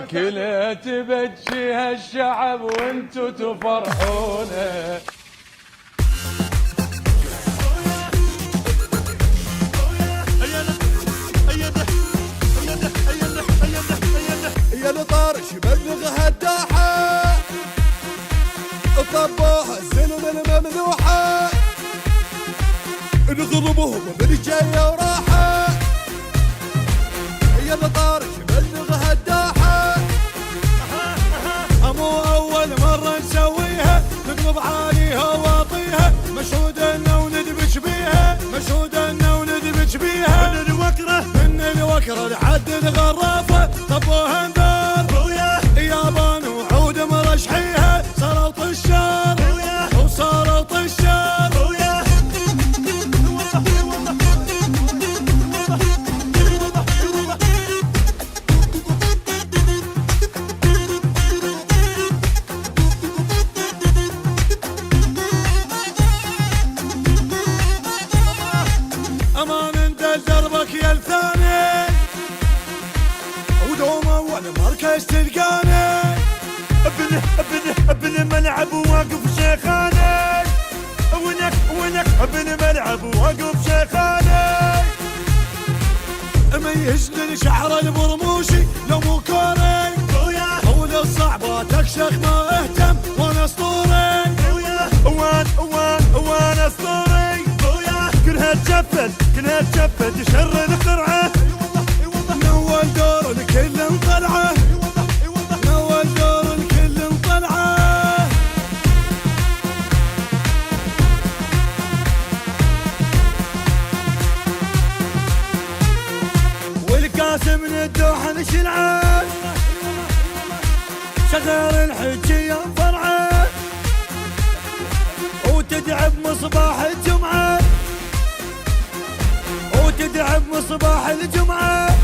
كلها تبجيها الشعب وانتو تفرحونه. يا نطارش بلغ هالداحة طبوها الزلم الممنوحة نضربهم برجاية وراحة. يا نطارش بلغ هالداحة مو أول مرة نسويها نقلب عاليها واطيها مشهود إنه وندبش بيها مشهود إنه وندبش بيها من الوكرة لحد الغرافة طبوها ندار يابان وعود مرشحيها صاروا طشار وصاروا طشار. امان انت دربك يا الثاني ودوم اول مركز تلقاني ابن ملعب واقف شيخاني ونك ابن ملعب واقف شيخاني ميزني شعر البرموشي لو مو كوري اول الصعبات اكشخ ما اهتم وانا اسطوري وانا اسطوري كلها تشفت يشرد قرعه من اول دور الكل انطلعه من اول دور الكل انطلعه. والكاس من الدوحه نشلعه شغال الحجيه فرعه وتدعب مصباح الجمعه وتدعب مصباح الجمعه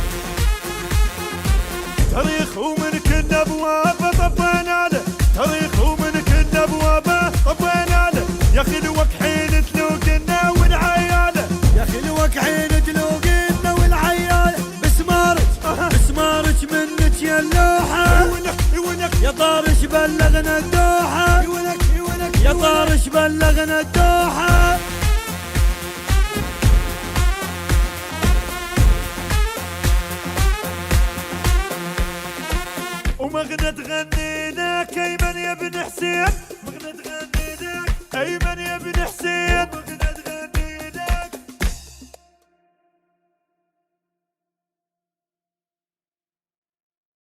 تاريخ ومن كل ابوابه طبينا له تاريخ ومن كل ابوابه طبينا له يا اخي لوك حين تلوقنا والعياله يا اخي لوك حين تلوقنا والعياله بسمارك منك يا اللوحه يا طارش بلغنا الدوحه يا طارش بلغنا الدوحه. ومغنى تغني لك ايمن يا ابن حسين مغنى تغني لك ايمن يا ابن حسين